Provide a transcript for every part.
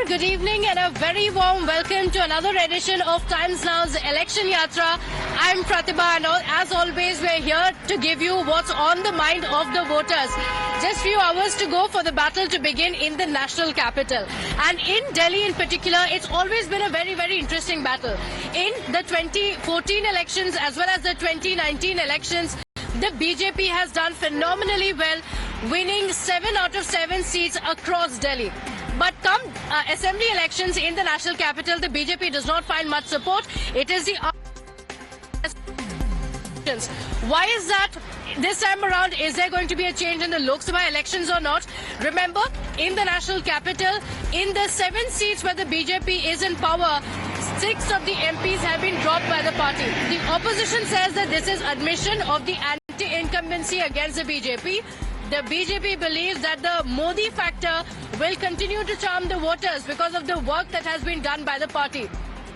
good evening and a very warm welcome to another edition of Times Now's Election Yatra. I'm Pratibha and as always we're here to give you what's on the mind of the voters. Just few hours to go for the battle to begin in the national capital. And in Delhi in particular, it's always been a very, very interesting battle. In the 2014 elections as well as the 2019 elections, the BJP has done phenomenally well, winning 7 out of 7 seats across Delhi. But come assembly elections in the national capital, the BJP does not find much support. It is the... Why is that? This time around, is there going to be a change in the Lok Sabha elections or not? Remember, in the national capital, in the 7 seats where the BJP is in power, 6 of the MPs have been dropped by the party. The opposition says that this is admission of the anti-incumbency against the BJP. The BJP believes that the Modi factor will continue to charm the voters because of the work that has been done by the party.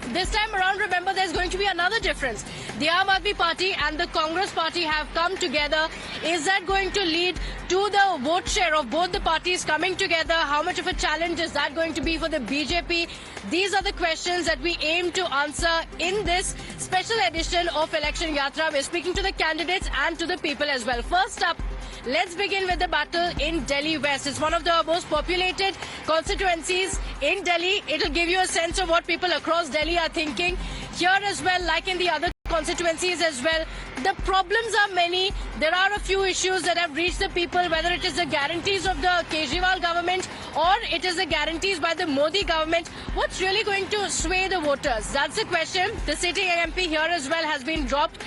This time around, remember, there's going to be another difference. The Aam Aadmi Party and the Congress Party have come together. Is that going to lead to the vote share of both the parties coming together? How much of a challenge is that going to be for the BJP? These are the questions that we aim to answer in this special edition of Election Yatra. We're speaking to the candidates and to the people as well. First up, let's begin with the battle in Delhi West. It's one of the most populated constituencies in Delhi. It'll give you a sense of what people across Delhi are thinking. Here as well, like in the other constituencies as well, the problems are many. There are a few issues that have reached the people, whether it is the guarantees of the Kejriwal government or it is the guarantees by the Modi government. What's really going to sway the voters? That's the question. The sitting MP here as well has been dropped.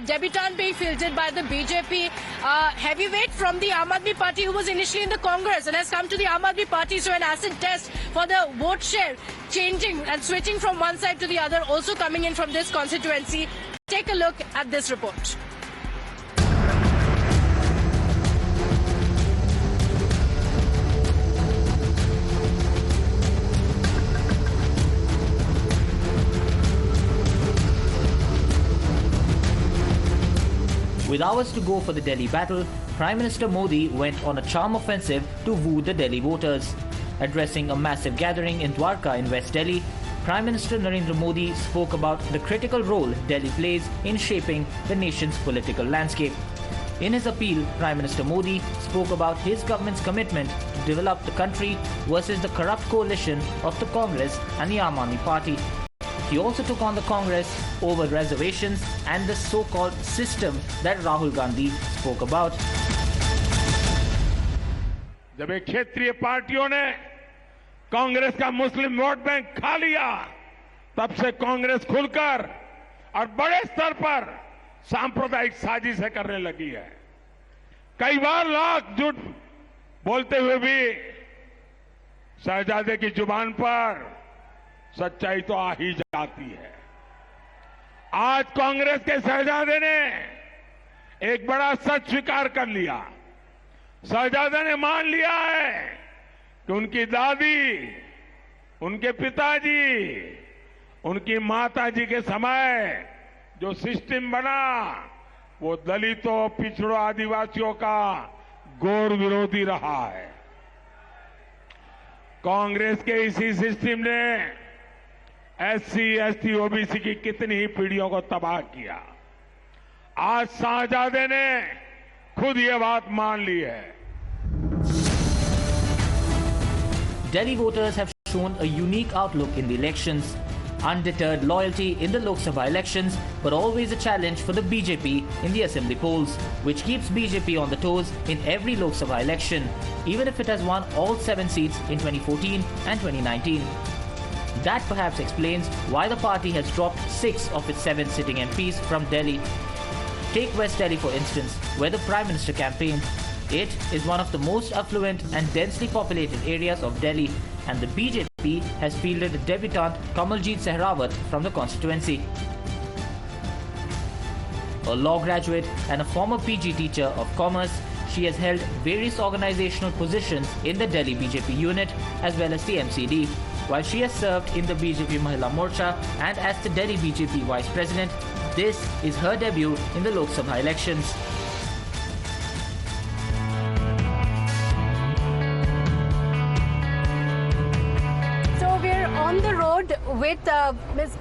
Debutant being fielded by the BJP. Heavyweight from the Aam Aadmi Party who was initially in the Congress and has come to the Aam Aadmi Party. So an acid test for the vote share, changing and switching from one side to the other, also coming in from this constituency. Take a look at this report. With hours to go for the Delhi battle, Prime Minister Modi went on a charm offensive to woo the Delhi voters. Addressing a massive gathering in Dwarka in West Delhi, Prime Minister Narendra Modi spoke about the critical role Delhi plays in shaping the nation's political landscape. In his appeal, Prime Minister Modi spoke about his government's commitment to develop the country versus the corrupt coalition of the Congress and the Aam Aadmi Party. He also took on the Congress over reservations and the so-called system that Rahul Gandhi spoke about. जब एक क्षेत्रीय पार्टियों ने कांग्रेस का मुस्लिम vote bank खा लिया, तब से कांग्रेस खुलकर और बड़े स्तर पर सांप्रदायिक साजिशें करने लगी है। कई बार लाख झूठ बोलते हुए भी शहजादे की जुबान पर सच्चाई तो आ ही जाती है। आज कांग्रेस के शहजादे ने एक बड़ा सच स्वीकार कर लिया। शहजादे ने मान लिया है कि उनकी दादी, उनके पिताजी, उनकी माताजी के समय जो सिस्टम बना, वो दलितों, पिछड़ों, आदिवासियों का घोर विरोधी रहा है। कांग्रेस के इसी सिस्टम ने एससी, एसटी, ओबीसी की कितनी ही पीढ़ियों को तबाह किया। आज शहजादे ने खुद ये बात मान ली है। Delhi voters have shown a unique outlook in the elections. Undeterred loyalty in the Lok Sabha elections, but always a challenge for the BJP in the assembly polls, which keeps BJP on the toes in every Lok Sabha election, even if it has won all 7 seats in 2014 and 2019. That perhaps explains why the party has dropped 6 of its 7 sitting MPs from Delhi. Take West Delhi for instance, where the Prime Minister campaigned. It is one of the most affluent and densely populated areas of Delhi, and the BJP has fielded a debutant Kamaljeet Sehrawat from the constituency. A law graduate and a former PG teacher of commerce, she has held various organizational positions in the Delhi BJP unit as well as the MCD, while she has served in the BJP Mahila Morcha and as the Delhi BJP Vice President. This is her debut in the Lok Sabha elections. road with Ms.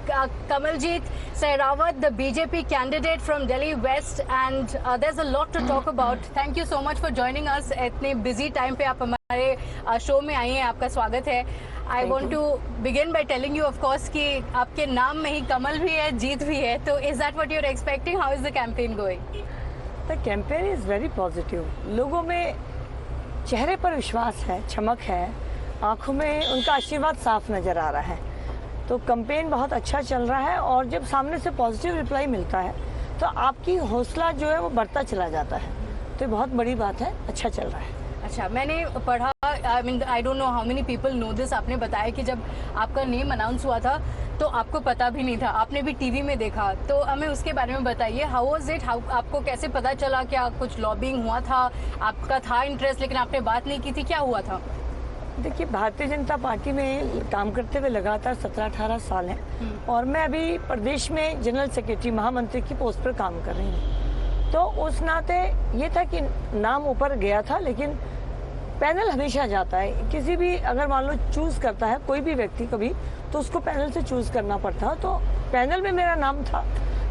Kamaljeet Sehrawat, the BJP candidate from Delhi West, and there's a lot to talk about. Thank you so much for joining us. इतने busy time पे आप हमारे show में आई हैं, आपका स्वागत है. I want to begin by telling you, of course, कि आपके नाम में ही कमल भी है, जीत भी है. तो is that what you're expecting? How is the campaign going? The campaign is very positive. लोगों में चेहरे पर विश्वास है, चमक है, आंखों में उनका आशीर्वाद साफ नजर आ रहा है. तो कैंपेन बहुत अच्छा चल रहा है और जब सामने से पॉजिटिव रिप्लाई मिलता है तो आपकी हौसला जो है वो बढ़ता चला जाता है. तो ये बहुत बड़ी बात है, अच्छा चल रहा है. अच्छा, मैंने पढ़ा, I don't know how many people know this, आपने बताया कि जब आपका नेम अनाउंस हुआ था तो आपको पता भी नहीं था, आपने भी टीवी में देखा. तो हमें उसके बारे में बताइए, हाउ वाज इट, आपको कैसे पता चला, क्या कुछ लॉबिंग हुआ था, आपका था इंटरेस्ट लेकिन आपने बात नहीं की थी, क्या हुआ था? देखिए, भारतीय जनता पार्टी में काम करते हुए लगातार 17-18 साल हैं और मैं अभी प्रदेश में जनरल सेक्रेटरी महामंत्री की पोस्ट पर काम कर रही हूँ. तो उस नाते ये था कि नाम ऊपर गया था, लेकिन पैनल हमेशा जाता है. किसी भी अगर मान लो चूज करता है कोई भी व्यक्ति कभी, तो उसको पैनल से चूज करना पड़ता है. तो पैनल में मेरा नाम था,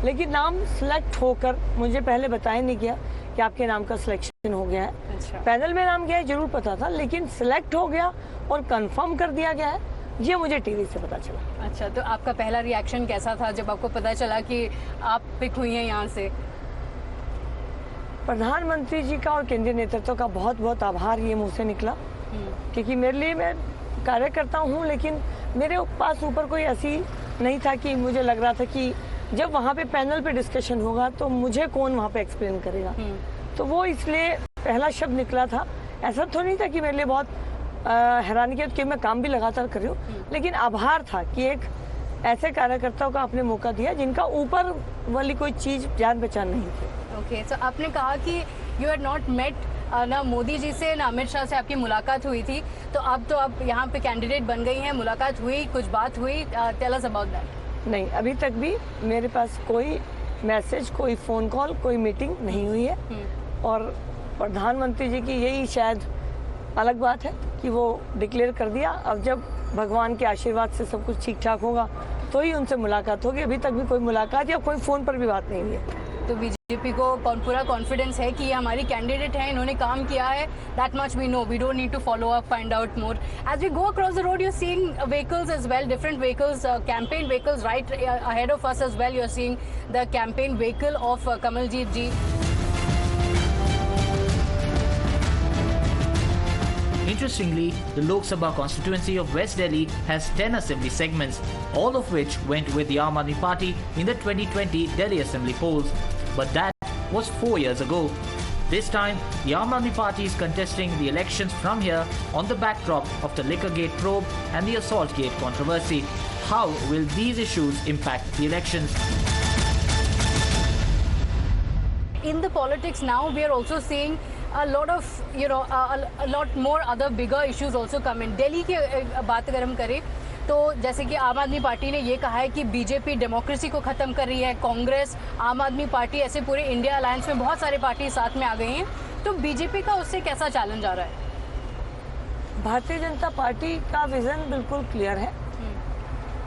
लेकिन नाम सिलेक्ट होकर मुझे पहले बताया नहीं गया कि आपके नाम का सिलेक्शन हो गया है. अच्छा. पैनल में नाम गया जरूर पता था, लेकिन सिलेक्ट हो गया और कंफर्म कर दिया गया है, ये मुझे टीवी से पता चला. अच्छा, तो आपका पहला रिएक्शन कैसा था जब आपको पता चला कि आप पिक हुई हैं यहाँ से? प्रधानमंत्री जी का और केंद्रीय नेतृत्व का बहुत बहुत आभार ये मुंह से निकला, क्योंकि मेरे लिए, मैं कार्यकर्ता हूँ लेकिन मेरे पास ऊपर कोई ऐसी नहीं था कि मुझे लग रहा था कि जब वहाँ पे पैनल पे डिस्कशन होगा तो मुझे कौन वहाँ पे एक्सप्लेन करेगा. तो वो इसलिए पहला शब्द निकला था. ऐसा तो नहीं था कि मेरे लिए बहुत हैरानी की, मैं काम भी लगातार कर रही हूँ, लेकिन आभार था कि एक ऐसे कार्यकर्ताओं को आपने मौका दिया जिनका ऊपर वाली कोई चीज जान पहचान नहीं थी. ओके, तो आपने कहा कि यू हैड नॉट मेट, ना मोदी जी से ना अमित शाह से आपकी मुलाकात हुई थी, तो अब तो आप यहाँ पे कैंडिडेट बन गई हैं, मुलाकात हुई, कुछ बात हुई, टेल अस अबाउट दैट. नहीं, अभी तक भी मेरे पास कोई मैसेज, कोई फोन कॉल, कोई मीटिंग नहीं हुई है. और प्रधानमंत्री जी की यही शायद अलग बात है कि वो डिक्लेयर कर दिया. अब जब भगवान के आशीर्वाद से सब कुछ ठीक ठाक होगा तो ही उनसे मुलाकात होगी. अभी तक भी कोई मुलाकात या कोई फोन पर भी बात नहीं हुई है. तो बीजेपी को पूरा कॉन्फिडेंस है कि ये हमारी कैंडिडेट है, इन्होंने काम किया है. That much we know, we don't need to follow up, find out more. As we go across the road, you are seeing vehicles as well, different vehicles, campaign vehicles right ahead of us as well. You are seeing the campaign vehicle of Kamaljeet ji. Interestingly, the Lok Sabha constituency of West Delhi has 10 assembly segments, all of which went with the Aam Aadmi Party in the 2020 Delhi Assembly polls. But that was 4 years ago. This time, the Aam Aadmi Party is contesting the elections from here on the backdrop of the Liquorgate probe and the Assaultgate controversy. How will these issues impact the elections? In the politics now, we are also seeing a lot of, you know, a lot more other bigger issues also come in. Delhi की बात अगर हम करें तो जैसे कि आम आदमी पार्टी ने ये कहा है कि बीजेपी डेमोक्रेसी को खत्म कर रही है. कांग्रेस, आम आदमी पार्टी, ऐसे पूरे इंडिया अलायंस में बहुत सारे पार्टी साथ में आ गए हैं. तो बीजेपी का उससे कैसा चैलेंज आ रहा है? भारतीय जनता पार्टी का विजन बिल्कुल क्लियर है.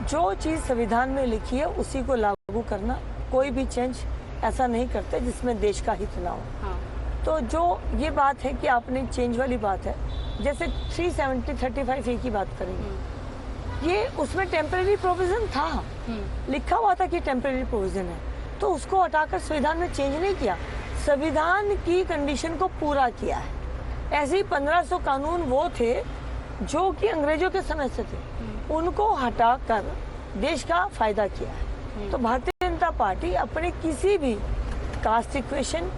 जो चीज संविधान में लिखी है उसी को लागू करना. कोई भी चेंज ऐसा नहीं करते जिसमें देश का हित ना हो. हाँ. तो जो ये बात है कि आपने चेंज वाली बात है, जैसे 370-35A की बात करेंगे, ये उसमें टेम्परेरी प्रोविजन था, लिखा हुआ था कि टेम्परेरी प्रोविजन है, तो उसको हटाकर संविधान में चेंज नहीं किया, संविधान की कंडीशन को पूरा किया है. ऐसे ही 1500 कानून वो थे जो कि अंग्रेजों के समय से थे, उनको हटाकर देश का फायदा किया है. तो भारतीय जनता पार्टी अपने किसी भी कास्ट इक्वेशन,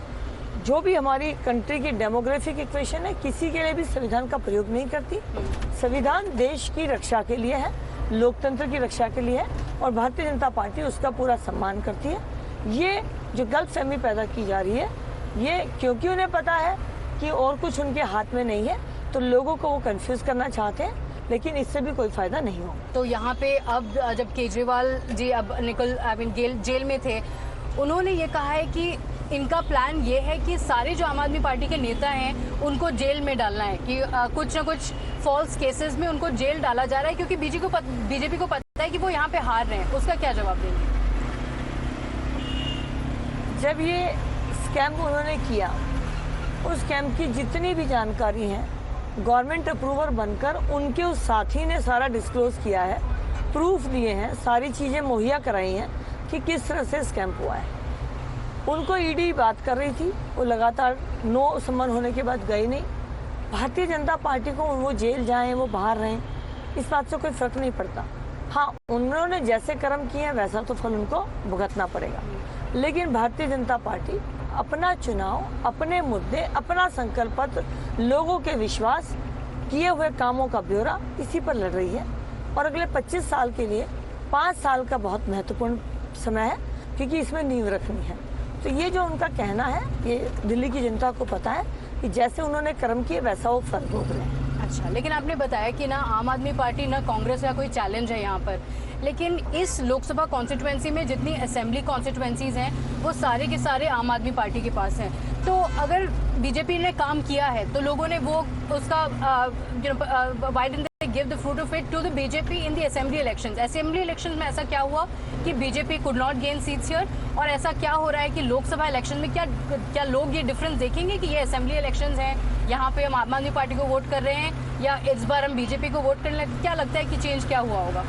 जो भी हमारी कंट्री की डेमोग्राफिक इक्वेशन है, किसी के लिए भी संविधान का प्रयोग नहीं करती. संविधान देश की रक्षा के लिए है, लोकतंत्र की रक्षा के लिए है, और भारतीय जनता पार्टी उसका पूरा सम्मान करती है. ये जो गलतफहमी पैदा की जा रही है, ये क्योंकि उन्हें पता है कि और कुछ उनके हाथ में नहीं है, तो लोगों को वो कंफ्यूज करना चाहते हैं, लेकिन इससे भी कोई फायदा नहीं होगा. तो यहाँ पे अब जब केजरीवाल जी अब जेल में थे, उन्होंने ये कहा है कि इनका प्लान ये है कि सारे जो आम आदमी पार्टी के नेता हैं उनको जेल में डालना है, कि कुछ ना कुछ फॉल्स केसेस में उनको जेल डाला जा रहा है, क्योंकि बीजेपी को पता है कि वो यहाँ पे हार रहे हैं, उसका क्या जवाब देंगे? जब ये स्कैम उन्होंने किया, उस स्कैम की जितनी भी जानकारी है गवर्नमेंट अप्रूवर बनकर उनके उस साथी ने सारा डिस्क्लोज किया है, प्रूफ दिए हैं, सारी चीज़ें मुहैया कराई हैं कि किस तरह से स्कैम हुआ है। उनको ईडी बात कर रही थी, वो लगातार नो सम्मन होने के बाद गए नहीं। भारतीय जनता पार्टी को वो जेल जाएं, वो बाहर रहें, इस बात से कोई फर्क नहीं पड़ता। हाँ, उन्होंने जैसे कर्म किए हैं वैसा तो फल उनको भुगतना पड़ेगा। लेकिन भारतीय जनता पार्टी अपना चुनाव, अपने मुद्दे, अपना संकल्प पत्र, लोगों के विश्वास, किए हुए कामों का ब्यौरा, इसी पर लड़ रही है। और अगले 25 साल के लिए 5 साल का बहुत महत्वपूर्ण समय है, क्योंकि इसमें नींव रखनी है। तो ये जो उनका कहना है, ये दिल्ली की जनता को पता है कि जैसे उन्होंने कर्म किए वैसा वो फल भोग रहे हैं। अच्छा, लेकिन आपने बताया कि ना आम आदमी पार्टी ना कांग्रेस का कोई चैलेंज है यहाँ पर, लेकिन इस लोकसभा कॉन्स्टिट्यूएंसी में जितनी असेंबली कॉन्स्टिट्यूएंसीज हैं वो सारे के सारे आम आदमी पार्टी के पास हैं। तो अगर बीजेपी ने काम किया है तो लोगों ने वो उसका why didn't they give the fruit of it to the BJP in the assembly elections? Assembly elections में ऐसा क्या हुआ कि BJP could not gain seats here, और ऐसा क्या हो रहा है कि लोकसभा इलेक्शन में क्या लोग ये डिफरेंस देखेंगे कि ये असेंबली इलेक्शंस हैं, यहाँ पे हम आम आदमी पार्टी को वोट कर रहे हैं, या इस बार हम बीजेपी को वोट करने लगे? क्या लगता है कि चेंज क्या हुआ होगा?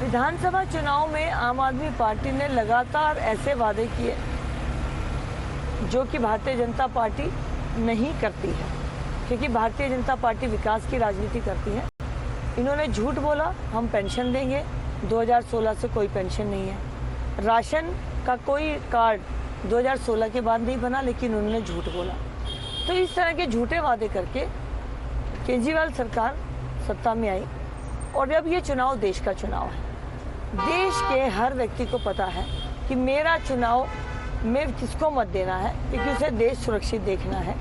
विधानसभा चुनाव में आम आदमी पार्टी ने लगातार ऐसे वादे किए जो कि भारतीय जनता पार्टी नहीं करती है, क्योंकि भारतीय जनता पार्टी विकास की राजनीति करती है। इन्होंने झूठ बोला, हम पेंशन देंगे, 2016 से कोई पेंशन नहीं है। राशन का कोई कार्ड 2016 के बाद नहीं बना, लेकिन उन्होंने झूठ बोला। तो इस तरह के झूठे वादे करके केजरीवाल सरकार सत्ता में आई। और अब ये चुनाव देश का चुनाव है, देश के हर व्यक्ति को पता है कि मेरा चुनाव में किसको मत देना है, क्योंकि उसे देश सुरक्षित देखना है।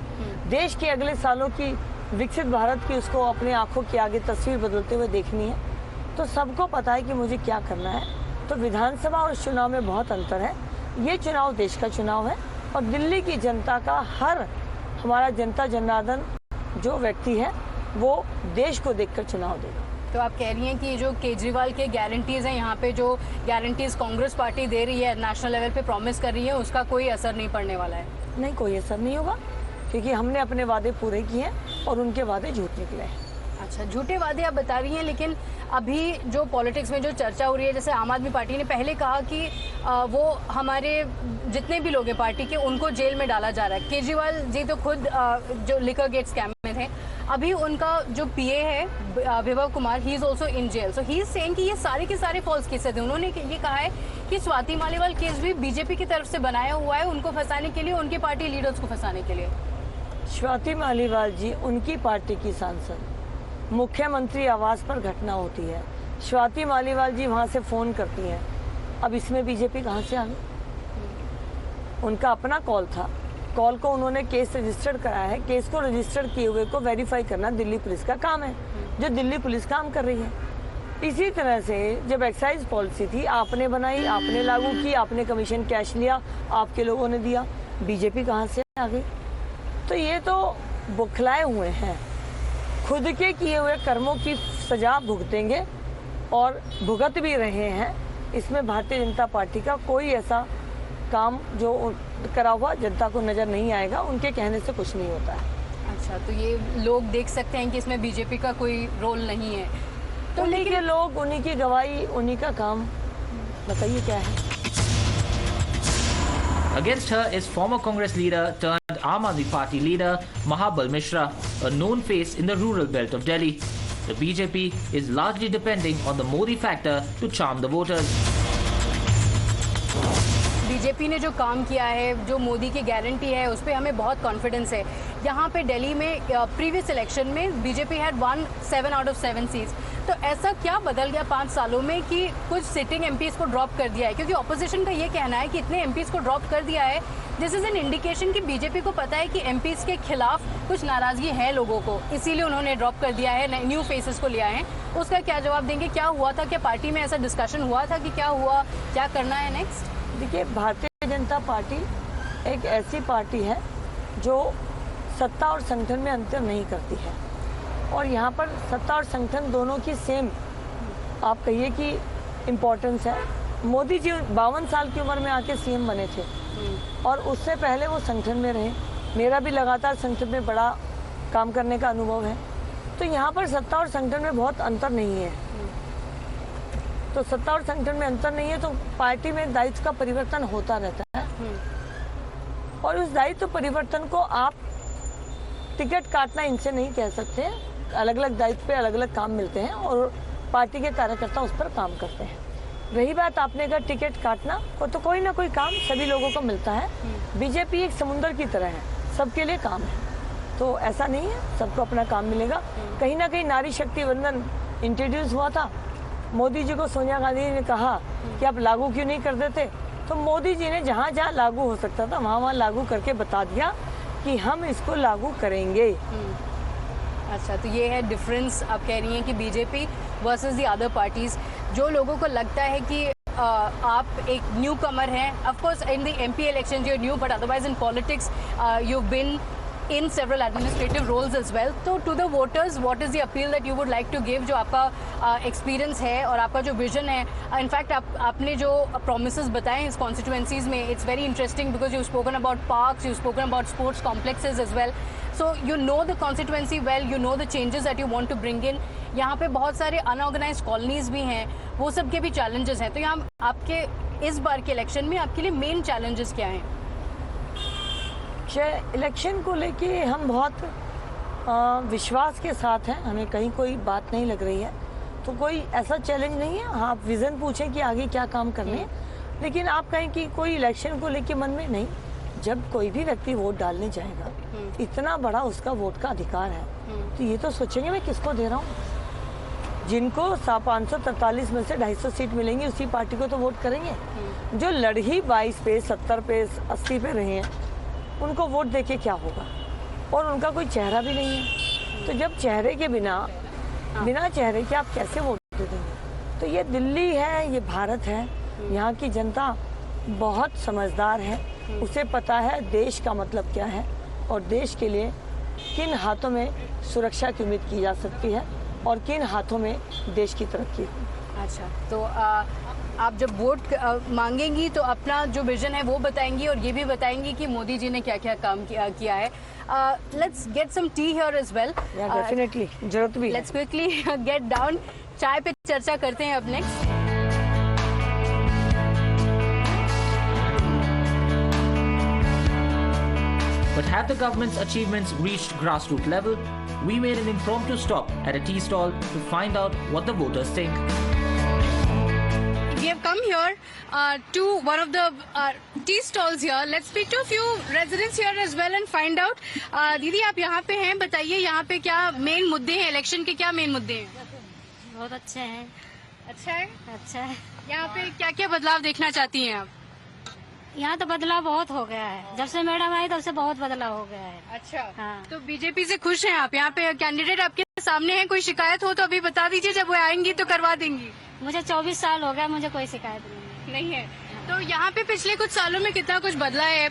देश के अगले सालों की विकसित भारत की उसको अपने आंखों के आगे तस्वीर बदलते हुए देखनी है। तो सबको पता है कि मुझे क्या करना है। तो विधानसभा और इस चुनाव में बहुत अंतर है। ये चुनाव देश का चुनाव है और दिल्ली की जनता का हमारा जनता जनार्दन जो व्यक्ति है वो देश को देखकर चुनाव देगा। तो आप कह रही हैं कि जो केजरीवाल के गारंटीज हैं, यहाँ पे जो गारंटीज कांग्रेस पार्टी दे रही है, नेशनल लेवल पे प्रॉमिस कर रही है, उसका कोई असर नहीं पड़ने वाला है? नहीं, कोई असर नहीं होगा, क्योंकि हमने अपने वादे पूरे किए हैं और उनके वादे झूठ निकले हैं। अच्छा, झूठे वादे आप बता रही हैं, लेकिन अभी जो पॉलिटिक्स में जो चर्चा हो रही है, जैसे आम आदमी पार्टी ने पहले कहा कि वो हमारे जितने भी लोग हैं पार्टी के उनको जेल में डाला जा रहा है। केजरीवाल जी तो खुद जो लिकर गेट स्कैम में थे, अभी उनका जो पीए है Vibhav Kumar, he is also in jail. So he is saying कि ये सारे के सारे फॉल्स केसेस हैं। उन्होंने ये कहा है कि स्वाति मालीवाल केस भी बीजेपी की तरफ से बनाया हुआ है, उनको फंसाने के लिए, उनके पार्टी लीडर्स को फंसाने के लिए। स्वाति मालीवाल जी उनकी पार्टी की सांसद, मुख्यमंत्री आवास पर घटना होती है, स्वाति मालीवाल जी वहां से फोन करती हैं। अब इसमें बीजेपी कहां से आ गई? उनका अपना कॉल था, कॉल को उन्होंने केस रजिस्टर्ड कराया है। केस को रजिस्टर्ड किए हुए को वेरीफाई करना दिल्ली पुलिस का काम है, जो दिल्ली पुलिस काम कर रही है। इसी तरह से जब एक्साइज पॉलिसी थी, आपने बनाई, आपने लागू की, आपने कमीशन कैश लिया, आपके लोगों ने दिया, बीजेपी कहां से आ गई? तो ये तो बौखलाए हुए हैं, खुद के किए हुए कर्मों की सजा भुगतेंगे और भुगत भी रहे हैं। इसमें भारतीय जनता पार्टी का कोई ऐसा काम जो करा हुआ जनता को नजर नहीं आएगा, उनके कहने से कुछ नहीं होता है। अच्छा, तो ये लोग देख सकते हैं कि इसमें बीजेपी का कोई रोल नहीं है। तो उन्हीं के लोग, उन्हीं की गवाही, उन्हीं का काम, बताइए क्या है। Against her is former Congress leader turned Aam Aadmi Party leader Mahabal Mishra, a known face in the rural belt of Delhi. The BJP is largely depending on the Modi factor to charm the voters. BJP ने जो काम किया है, जो मोदी की guarantee है, उस पर हमें बहुत कॉन्फिडेंस है। यहाँ पे दिल्ली में प्रीवियस इलेक्शन में BJP had one 7 out of 7 seats. तो ऐसा क्या बदल गया 5 सालों में कि कुछ सिटिंग एमपीज को ड्रॉप कर दिया है? क्योंकि ऑपोजिशन का ये कहना है कि इतने एमपीज को ड्रॉप कर दिया है, दिस इज एन इंडिकेशन कि बीजेपी को पता है कि एमपीज के खिलाफ कुछ नाराजगी है लोगों को, इसीलिए उन्होंने ड्रॉप कर दिया है, न्यू फेसेस को लिया है। उसका क्या जवाब देंगे? क्या हुआ था? क्या पार्टी में ऐसा डिस्कशन हुआ था कि क्या हुआ, क्या करना है नेक्स्ट? देखिए, भारतीय जनता पार्टी एक ऐसी पार्टी है जो सत्ता और संगठन में अंतर नहीं करती है, और यहाँ पर सत्ता और संगठन दोनों की सेम आप कहिए कि इम्पोर्टेंस है। मोदी जी 52 साल की उम्र में आके सीएम बने थे और उससे पहले वो संगठन में रहे। मेरा भी लगातार संगठन में बड़ा काम करने का अनुभव है। तो यहाँ पर सत्ता और संगठन में बहुत अंतर नहीं है। तो सत्ता और संगठन में अंतर नहीं है तो पार्टी में दायित्व का परिवर्तन होता रहता है और उस दायित्व परिवर्तन को आप टिकट काटना इनसे नहीं कह सकते। अलग अलग दायित्व पे अलग अलग काम मिलते हैं और पार्टी के कार्यकर्ता उस पर काम करते हैं। रही बात आपने का टिकट काटना, वो तो कोई ना कोई काम सभी लोगों को मिलता है। बीजेपी एक समुद्र की तरह है, सबके लिए काम है, तो ऐसा नहीं है, सबको अपना काम मिलेगा। कहीं ना कहीं नारी शक्ति वंदन इंट्रोड्यूस हुआ था। मोदी जी को सोनिया गांधी ने कहा कि आप लागू क्यों नहीं कर देते, तो मोदी जी ने जहाँ जहाँ लागू हो सकता था वहाँ वहाँ लागू करके बता दिया कि हम इसको लागू करेंगे। अच्छा, तो ये है डिफरेंस। आप कह रही हैं कि BJP versus the other parties. जो लोगों को लगता है कि आप एक न्यू कमर हैं, of course in the MP election you are new, but otherwise in politics you been in several administrative roles as well. So to the voters, what is the appeal that you would like to give? जो आपका experience है और आपका जो vision है, in fact आपने जो promises बताए इस constituencies में, it's very interesting because you've spoken about parks, you've spoken about sports complexes as well. So you know the constituency well, you know the changes that you want to bring in. यहाँ पे बहुत सारे unorganized colonies भी हैं, वो सब के भी challenges हैं। तो यहाँ आपके इस बार के election में आपके लिए main challenges क्या हैं? इलेक्शन को लेके हम बहुत विश्वास के साथ हैं, हमें कहीं कोई बात नहीं लग रही है, तो कोई ऐसा चैलेंज नहीं है। हाँ, आप विजन पूछें कि आगे क्या काम करने हैं, लेकिन आप कहें कि कोई इलेक्शन को लेके मन में नहीं। जब कोई भी व्यक्ति वोट डालने जाएगा, इतना बड़ा उसका वोट का अधिकार है, तो ये तो सोचेंगे मैं किसको दे रहा हूँ। जिनको 543 में से 250 सीट मिलेंगी उसी पार्टी को तो वोट करेंगे। जो लड़ही 22 पे 70 पे 80 पे रहे हैं उनको वोट देके क्या होगा, और उनका कोई चेहरा भी नहीं है। तो जब चेहरे के बिना चेहरे के आप कैसे वोट दे देंगे। तो ये दिल्ली है, ये भारत है, यहाँ की जनता बहुत समझदार है, उसे पता है देश का मतलब क्या है और देश के लिए किन हाथों में सुरक्षा की उम्मीद की जा सकती है और किन हाथों में देश की तरक्की। अच्छा, तो आप जब वोट मांगेंगी तो अपना जो विजन है वो बताएंगी और ये भी बताएंगी कि मोदी जी ने क्या क्या काम किया है। Let's get some tea here as well. Definitely, जरूरत भी है। लेट्स क्विकली गेट डाउन, चाय पे चर्चा करते हैं अब next. But have the government's achievements reached grassroots level? We made an impromptu stop at a tea stall to find out what the voters think. We have come here to one of the tea stalls here. Let's speak to a few residents here as well and find out. दीदी, आप यहाँ पे हैं, बताइए यहाँ पे क्या main मुद्दे हैं, इलेक्शन के क्या मेन मुद्दे हैं? बहुत अच्छे हैं। अच्छा है, अच्छा है। यहाँ पे क्या क्या बदलाव देखना चाहती हैं आप? यहाँ तो बदलाव बहुत हो गया है, जब से मैडम आई तब से बहुत बदलाव हो गया है। अच्छा, हाँ। तो बीजेपी से खुश हैं आप? यहाँ पे कैंडिडेट आपके सामने है, कोई शिकायत हो तो अभी बता दीजिए, जब वो आएंगी तो करवा देंगी। मुझे 24 साल हो गया, मुझे कोई शिकायत नहीं है। तो यहाँ पे पिछले कुछ सालों में कितना कुछ बदला है,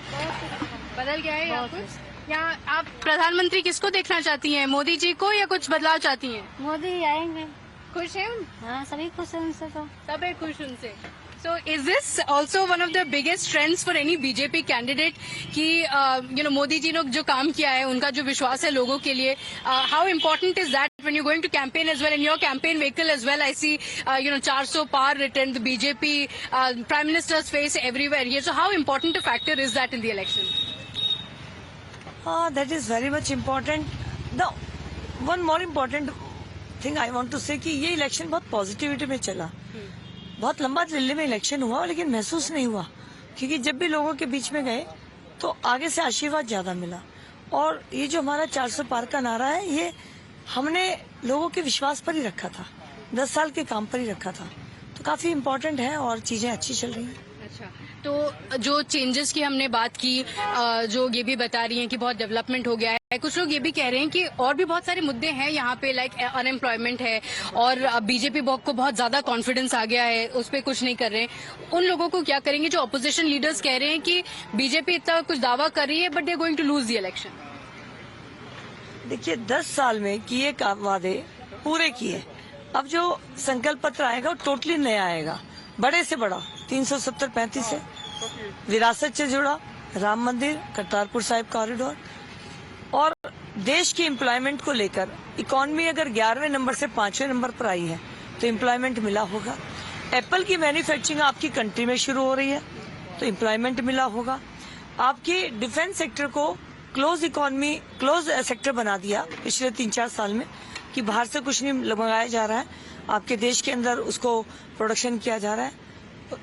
बदल गया है यहाँ कुछ? यहाँ आप प्रधानमंत्री किसको देखना चाहती हैं, मोदी जी को या कुछ बदलाव चाहती हैं? मोदी आएंगे। खुश हैं? हाँ, सभी खुश हैं उनसे, तो सब है खुश उनसे। So is this also one of the biggest strengths for any BJP candidate कि मोदी जी ने जो काम किया है, उनका जो विश्वास है लोगों के लिए, how important is that when you're going to campaign as well, in your campaign vehicle as well? I see 400 par written, the BJP Prime Minister's face everywhere here. So how important a factor is that in the election? That is very much important. The one more important thing I want to say कि ये election बहुत positivity में चला। बहुत लंबा दिल्ली में election हुआ लेकिन महसूस नहीं हुआ, क्योंकि जब भी लोगों के बीच में गए तो आगे से आशीर्वाद ज्यादा मिला। और ये जो हमारा 400 पार का नारा है, ये हमने लोगों के विश्वास पर ही रखा था, 10 साल के काम पर ही रखा था, तो काफी इम्पोर्टेंट है और चीजें अच्छी चल रही हैं। अच्छा, तो जो चेंजेस की हमने बात की, जो ये भी बता रही हैं कि बहुत डेवलपमेंट हो गया है, कुछ लोग ये भी कह रहे हैं कि और भी बहुत सारे मुद्दे हैं यहाँ पे, लाइक अनएम्प्लॉयमेंट है और बीजेपी को बहुत ज्यादा कॉन्फिडेंस आ गया है, उस पर कुछ नहीं कर रहे हैं। उन लोगों को क्या करेंगे जो अपोजिशन लीडर्स कह रहे हैं कि बीजेपी इतना कुछ दावा कर रही है but they are going to lose the election? देखिए, 10 साल में किए वादे पूरे किए अब जो संकल्प पत्र आएगा वो टोटली नया आएगा, बड़े से बड़ा 370-35 से विरासत से जुड़ा, राम मंदिर, करतारपुर साहिब कॉरिडोर और देश की एम्प्लॉयमेंट को लेकर इकोनॉमी अगर 11वें नंबर से 5वें नंबर पर आई है तो एम्प्लॉयमेंट मिला होगा। एप्पल की मैन्युफैक्चरिंग आपकी कंट्री में शुरू हो रही है तो एम्प्लॉयमेंट मिला होगा। आपकी डिफेंस सेक्टर को क्लोज सेक्टर बना दिया पिछले 3-4 साल में कि बाहर से कुछ नहीं मंगाया जा रहा है, आपके देश के अंदर उसको प्रोडक्शन किया जा रहा है।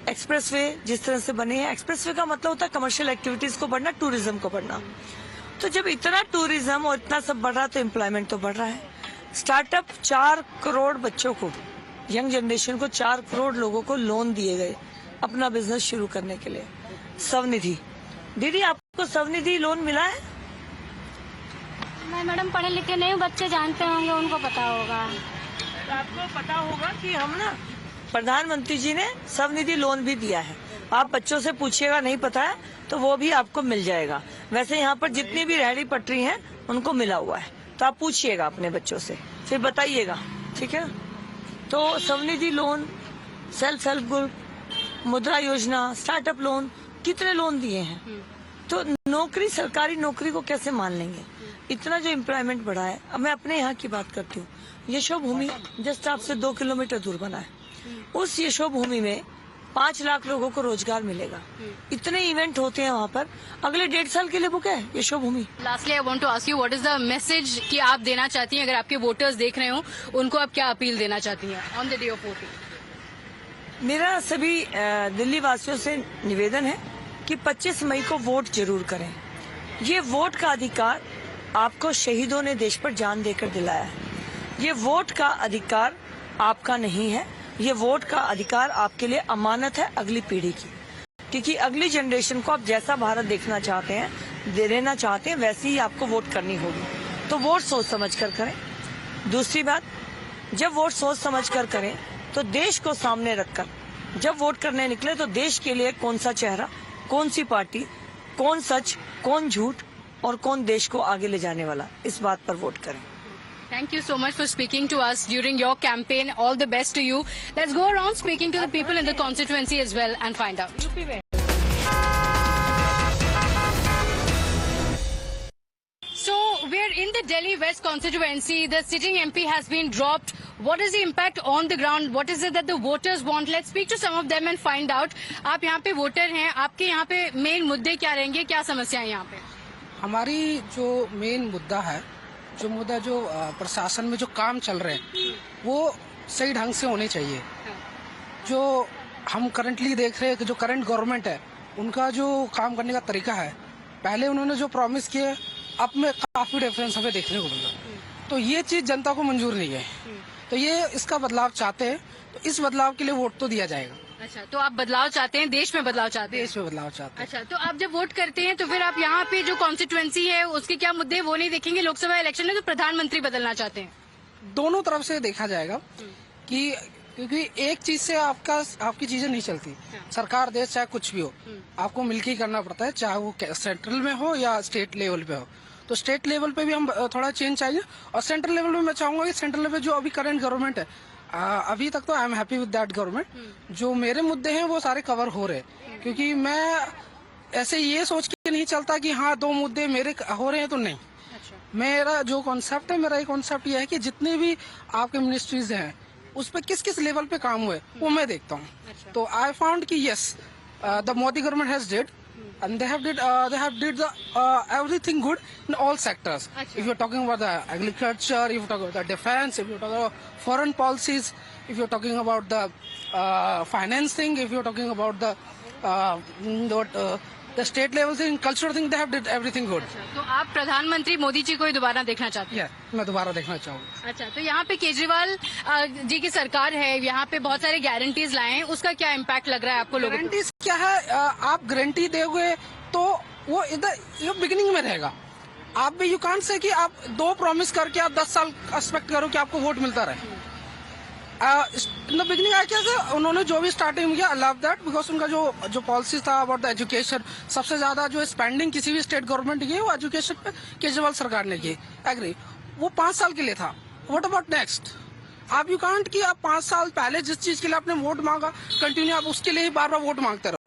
एक्सप्रेसवे जिस तरह से बने हैं, एक्सप्रेसवे का मतलब होता है कमर्शियल एक्टिविटीज को बढ़ना, टूरिज्म को बढ़ना। तो जब इतना टूरिज्म और इतना सब बढ़ रहा है तो एम्प्लॉयमेंट तो बढ़ रहा है। स्टार्टअप 4 करोड़ बच्चों को, यंग जनरेशन को 4 करोड़ लोगों को लोन दिए गए अपना बिजनेस शुरू करने के लिए। स्वनिधि, दीदी आपको स्वनिधि लोन मिला है? मैं मैडम पढ़े लिखे नहीं हूँ, बच्चे जानते होंगे, उनको पता होगा। तो आपको पता होगा कि हम ना प्रधानमंत्री जी ने स्वनिधि लोन भी दिया है। आप बच्चों से पूछिएगा, नहीं पता है तो वो भी आपको मिल जाएगा। वैसे यहाँ पर जितनी भी रेहड़ी पटरी हैं उनको मिला हुआ है, तो आप पूछिएगा अपने बच्चों से, फिर बताइएगा, ठीक है। तो Svanidhi loan, self help group, मुद्रा योजना, स्टार्टअप लोन, कितने लोन दिए हैं। तो नौकरी, सरकारी नौकरी को कैसे मान लेंगे? इतना जो एम्प्लॉयमेंट बढ़ा है। अब मैं अपने यहाँ की बात करती हूँ, यशोभूमि जस्ट आपसे 2 किलोमीटर दूर बना है। उस यशोभूमि में 5 लाख लोगों को रोजगार मिलेगा। इतने इवेंट होते हैं वहाँ पर, अगले 1.5 साल के लिए बुक है Yashobhoomi. Lastly I want to ask you what is the message कि आप देना चाहती हैं, अगर आपके वोटर्स देख रहे हो उनको आप क्या अपील देना चाहती हैं on the day of voting? मेरा सभी दिल्ली वासियों से निवेदन है कि 25 मई को वोट जरूर करें। ये वोट का अधिकार आपको शहीदों ने देश पर जान देकर दिलाया है। ये वोट का अधिकार आपका नहीं है, ये वोट का अधिकार आपके लिए अमानत है अगली पीढ़ी की, क्योंकि अगली जनरेशन को आप जैसा भारत देखना चाहते हैं, देना चाहते हैं, वैसी ही आपको वोट करनी होगी। तो वोट सोच समझ कर करें। दूसरी बात, जब वोट सोच समझ कर करें तो देश को सामने रखकर जब वोट करने निकले तो देश के लिए कौन सा चेहरा, कौन सी पार्टी, कौन सच, कौन झूठ और कौन देश को आगे ले जाने वाला, इस बात पर वोट करें। Thank you so much for speaking to us during your campaign. All the best to you. Let's go around speaking to the people in the constituency as well and find out. So we're in the Delhi West constituency. The sitting MP has been dropped. What is the impact on the ground? What is it that the voters want? Let's speak to some of them and find out. आप यहाँ पे voter हैं, आपके यहाँ पे main मुद्दे क्या रहेंगे, क्या समस्याएं यहाँ पे? हमारी जो मेन मुद्दा है, जो प्रशासन में जो काम चल रहे हैं वो सही ढंग से होने चाहिए। जो हम करंटली देख रहे हैं कि जो करंट गवर्नमेंट है उनका जो काम करने का तरीका है, पहले उन्होंने जो प्रॉमिस किए अब में काफी डिफरेंस हमें देखने को मिला। तो ये चीज जनता को मंजूर नहीं है, तो ये इसका बदलाव चाहते हैं, तो इस बदलाव के लिए वोट तो दिया जाएगा। अच्छा, तो आप बदलाव चाहते हैं, देश में बदलाव चाहते हैं? देश में बदलाव चाहते हैं। अच्छा, तो आप जब वोट करते हैं तो फिर आप यहाँ पे जो कॉन्स्टिट्यूएंसी है उसके क्या मुद्दे वो नहीं देखेंगे? लोकसभा इलेक्शन में तो प्रधानमंत्री बदलना चाहते हैं। दोनों तरफ से देखा जाएगा कि क्योंकि एक चीज से आपकी चीजें नहीं चलती। सरकार देश चाहे कुछ भी हो, आपको मिलकर ही करना पड़ता है, चाहे वो सेंट्रल में हो या स्टेट लेवल पे हो। तो स्टेट लेवल पे भी हम थोड़ा चेंज चाहिए, और सेंट्रल लेवल में मैं चाहूंगा कि सेंट्रल लेवल जो अभी करंट गवर्नमेंट है, अभी तक तो I am happy with that government. जो मेरे मुद्दे हैं वो सारे कवर हो रहे, क्योंकि मैं ऐसे ये सोच के नहीं चलता कि हाँ 2 मुद्दे मेरे हो रहे हैं तो नहीं। अच्छा। मेरा जो कॉन्सेप्ट है, मेरा ये कॉन्सेप्ट ये है कि जितने भी आपके मिनिस्ट्रीज हैं उस पर किस किस लेवल पे काम हुए वो मैं देखता हूँ। अच्छा। तो आई फाउंड कि yes, the Modi government has did and they have did the everything good in all sectors. Achha. If you're talking about the agriculture, if you're talking about the defense, if you're talking about foreign policies, if you're talking about the financing, if you're talking about the state level thing, cultural thing, they have did everything good. तो आप प्रधानमंत्री मोदी जी को ही दोबारा देखना चाहते हैं? मैं दोबारा देखना चाहूँगा। अच्छा, तो यहाँ पे केजरीवाल जी की सरकार है, यहाँ पे बहुत सारे गारंटीज लाए हैं, उसका क्या इम्पैक्ट लग रहा है आपको लोगों को? गारंटीज क्या है? आप गारंटी दोगे तो वो इधर बिगिनिंग में रहेगा। आप भी यू कांट से कि आप 2 प्रॉमिस करके आप 10 साल एक्सपेक्ट करो कि आपको वोट मिलता रहे। इन द बिगिनिंग आई क्या, उन्होंने जो भी स्टार्टिंग किया, आई लव दैट, बिकॉज उनका जो पॉलिसी था अबाउट द एजुकेशन, सबसे ज्यादा जो स्पेंडिंग किसी भी स्टेट गवर्नमेंट की वो एजुकेशन पे केजरीवाल सरकार ने की। एग्री, वो 5 साल के लिए था। What about next? आप यू कांट कि आप 5 साल पहले जिस चीज के लिए आपने वोट मांगा कंटिन्यू आप उसके लिए ही बार बार वोट मांगते रहो।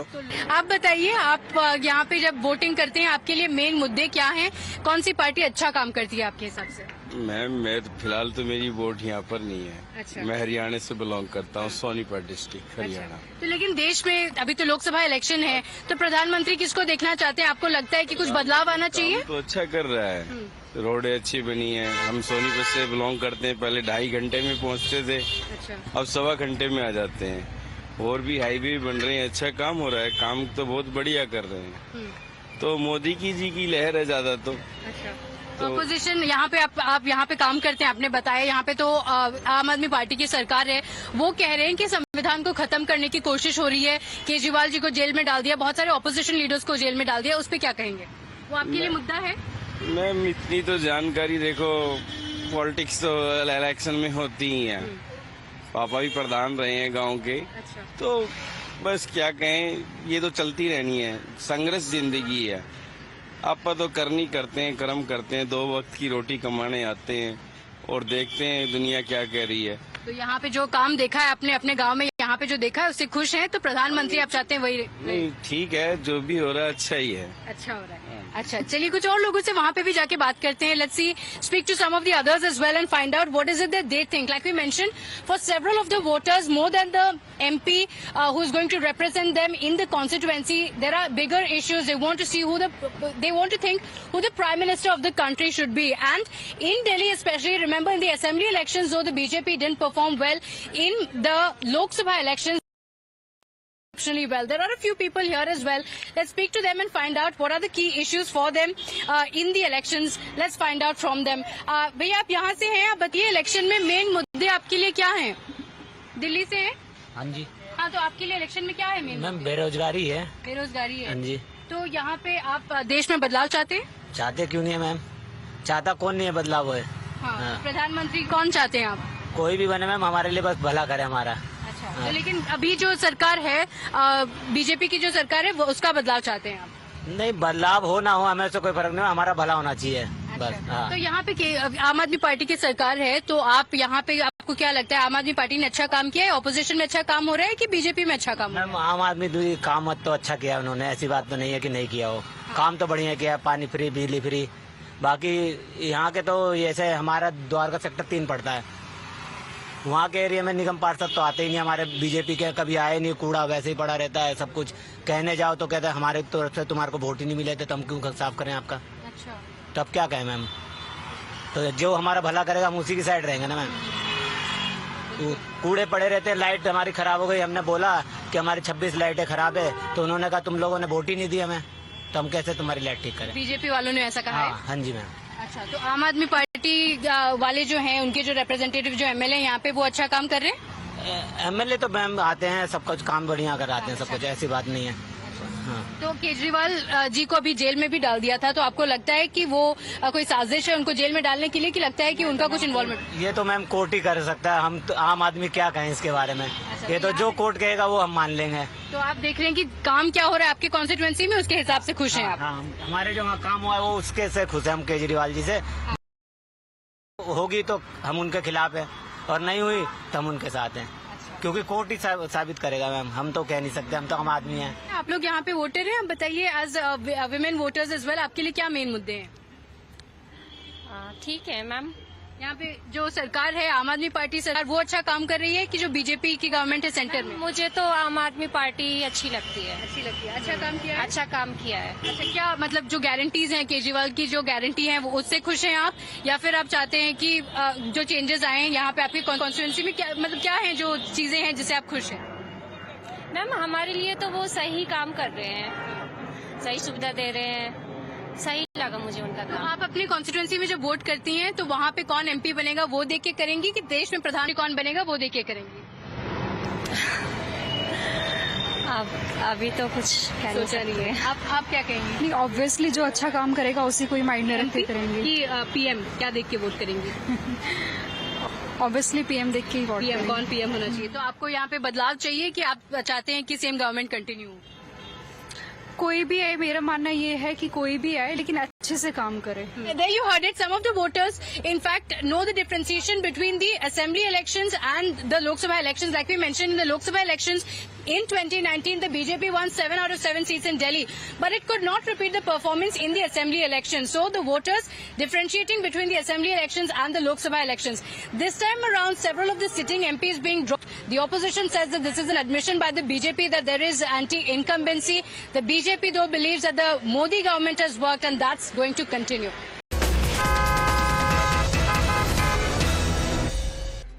आप बताइए, आप यहाँ पे जब वोटिंग करते हैं आपके लिए मेन मुद्दे क्या हैं? कौन सी पार्टी अच्छा काम करती है आपके हिसाब से? मैम मैं तो फिलहाल तो मेरी वोट यहाँ पर नहीं है। अच्छा। मैं हरियाणा से बिलोंग करता हूँ, सोनीपत डिस्ट्रिक्ट हरियाणा। तो लेकिन देश में अभी तो लोकसभा इलेक्शन है, तो प्रधानमंत्री किसको देखना चाहते हैं? आपको लगता है कि कुछ बदलाव आना चाहिए? तो अच्छा कर रहा है, रोडें अच्छी बनी है। हम सोनीपत से बिलोंग करते हैं, पहले 2.5 घंटे में पहुँचते थे, अच्छा। अब 1.25 घंटे में आ जाते हैं। और भी हाईवे बन रहे हैं, अच्छा काम हो रहा है, काम तो बहुत बढ़िया कर रहे हैं। तो मोदी जी की लहर है ज्यादा। तो ऑपोजिशन यहाँ पे आप यहाँ पे काम करते हैं, आपने बताया यहाँ पे तो आम आदमी पार्टी की सरकार है, वो कह रहे हैं कि संविधान को खत्म करने की कोशिश हो रही है, केजरीवाल जी को जेल में डाल दिया, बहुत सारे ऑपोजिशन लीडर्स को जेल में डाल दिया, उस पर क्या कहेंगे? वो आपके लिए मुद्दा है? मैम इतनी तो जानकारी, देखो पॉलिटिक्स तो इलेक्शन में होती ही है। पापा भी प्रधान रहे हैं गांव के। अच्छा। तो बस क्या कहें, ये तो चलती रहनी है, संघर्ष जिंदगी है। आप तो करनी करते हैं, कर्म करते हैं, 2 वक्त की रोटी कमाने आते हैं और देखते हैं दुनिया क्या कह रही है। तो यहाँ पे जो काम देखा है आपने अपने गांव में, यहाँ पे जो देखा है उससे खुश हैं? तो प्रधानमंत्री आप चाहते हैं वही? नहीं ठीक है, जो भी हो रहा है अच्छा ही है। अच्छा हो रहा है। अच्छा, चलिए कुछ और लोगों से वहाँ पे भी जाके बात करते हैं। Let's see, speak to some of the others as well and find out what is it that they think. Like we mention, for several of the voters, more than the MP who is going to represent them in the constituency, there are bigger issues. They want to see they want to think who the Prime Minister of the country should be. And in Delhi especially, remember in the assembly elections, though the BJP didn't perform well, in the Lok Sabha elections, exceptionally well. There are a few people here as well. Let's speak to them and find out what are the key issues for them in the elections. Let's find out from them. भैया आप यहाँ से हैं, आप बताइए election में main मुद्दे आपके लिए क्या हैं? दिल्ली से हैं? हाँ जी। हाँ, तो आपके लिए इलेक्शन में क्या है मेन? मैम बेरोजगारी है। बेरोजगारी है। हाँ जी। तो यहाँ पे आप देश में बदलाव चाहते हैं? चाहते क्यों नहीं है मैम, चाहता कौन नहीं है बदलाव है। हाँ। प्रधानमंत्री कौन चाहते हैं आप? कोई भी बने मैम, हमारे लिए बस भला करे हमारा। अच्छा। हाँ। तो लेकिन अभी जो सरकार है, बीजेपी की जो सरकार है, वो उसका बदलाव चाहते हैं आप? नहीं, बदलाव हो ना हो हमें से कोई फर्क नहीं, हमारा भला होना चाहिए बस। हाँ। तो यहाँ पे आम आदमी पार्टी की सरकार है, तो आप यहाँ पे आपको क्या लगता है, आम आदमी पार्टी ने अच्छा काम किया है? ऑपोजिशन में अच्छा काम हो रहा है कि बीजेपी में अच्छा काम हो रहा है? मैम आम आदमी काम तो अच्छा किया उन्होंने, ऐसी बात तो नहीं है कि नहीं किया हो। काम तो बढ़िया किया, पानी फ्री, बिजली फ्री। बाकी यहाँ के तो जैसे हमारा द्वारका सेक्टर 3 पड़ता है, वहाँ के एरिया में निगम पार्षद तो आते ही नहीं हमारे बीजेपी के, कभी आए नहीं, कूड़ा वैसे ही पड़ा रहता है सब कुछ। कहने जाओ तो कहते हैं हमारे तरफ से तुम्हारे को वोट ही नहीं मिले थे, तो हम क्यों साफ करें आपका? अच्छा। तो अब क्या कहें मैम, तो जो हमारा भला करेगा हम उसी की साइड रहेंगे ना मैम। कूड़े पड़े रहते हैं, लाइट हमारी खराब हो गई, हमने बोला कि हमारी 26 लाइटें खराब है, तो उन्होंने कहा तुम लोगों ने वोट ही नहीं दी हमें, तो हम कैसे तुम्हारी लाइट ठीक करें? बीजेपी वालों ने ऐसा कहा है? हाँ जी मैम। अच्छा, तो आम आदमी पार्टी वाले जो हैं, उनके जो रिप्रेजेंटेटिव जो MLA यहाँ पे, वो अच्छा काम कर रहे हैं? MLA तो मैम आते हैं, सब कुछ काम बढ़िया कराते हैं, सब कुछ, ऐसी बात नहीं है। हाँ। तो केजरीवाल जी को अभी जेल में भी डाल दिया था, तो आपको लगता है कि वो कोई साजिश है उनको जेल में डालने के लिए, कि लगता है कि उनका कुछ इन्वॉल्वमेंट? ये तो मैम कोर्ट ही कर सकता है, हम तो आम आदमी क्या कहें इसके बारे में। ये तो जो कोर्ट कहेगा वो हम मान लेंगे। तो आप देख रहे हैं कि काम क्या हो रहा है आपके कॉन्स्टिट्यूएंसी में, उसके हिसाब से खुश हैं आप? हाँ, हमारे जो वहाँ काम हुआ है वो उसके से खुश है हम, केजरीवाल जी से। होगी तो हम उनके खिलाफ है, और नहीं हुई तो हम उनके साथ हैं, क्योंकि कोर्ट ही साबित करेगा मैम, हम तो कह नहीं सकते, हम तो आम आदमी हैं। आप लोग यहाँ पे वोटर हैं, आप बताइए as women voters as well, आपके लिए क्या मेन मुद्दे हैं? ठीक है मैम, यहाँ पे जो सरकार है, आम आदमी पार्टी सरकार, वो अच्छा काम कर रही है कि जो बीजेपी की गवर्नमेंट है सेंटर में? मुझे तो आम आदमी पार्टी अच्छी लगती है। अच्छी लगती है। अच्छा काम किया है? अच्छा काम किया है। अच्छा, क्या मतलब जो गारंटीज हैं, केजरीवाल की जो गारंटी है, वो उससे खुश हैं आप, या फिर आप चाहते हैं कि जो चेंजेस आए हैं यहाँ पे आपकी कॉन्स्टिट्यूएंसी में, क्या मतलब क्या है जो चीजें हैं जिससे आप खुश हैं? मैम हमारे लिए तो वो सही काम कर रहे हैं, सही सुविधा दे रहे हैं, सही लगा मुझे उनका तो काम। आप अपनी कॉन्स्टिट्यूएंसी में जब वोट करती हैं, तो वहाँ पे कौन MP बनेगा वो देख के करेंगी, कि देश में प्रधानमंत्री कौन बनेगा वो देख के करेंगी? अभी तो कुछ सोचा नहीं है। आप क्या कहेंगी? नहीं, ऑब्वियसली जो अच्छा काम करेगा उसी कोई माइंड में रख के करेंगे। कि PM क्या देख के वोट करेंगी? ऑब्वियसली PM देख के ही वोट PM, कौन PM होना चाहिए? तो आपको यहाँ पे बदलाव चाहिए कि आप चाहते हैं कि सेम गवर्नमेंट कंटिन्यू हो? कोई भी आए, मेरा मानना ये है कि कोई भी आए लेकिन अच्छे से काम करे। There you heard it. Some of the voters, in fact, know the differentiation between the assembly elections and the Lok Sabha elections. Like we mentioned, in the Lok Sabha elections in 2019, the BJP won 7 out of 7 seats in Delhi, but it could not repeat the performance in the assembly elections. So the voters differentiating between the assembly elections and the Lok Sabha elections. This time around, several of the sitting MPs being dropped. The opposition says that this is an admission by the BJP that there is anti-incumbency. The BJP, though, believes that the Modi government has worked, and that's going to continue.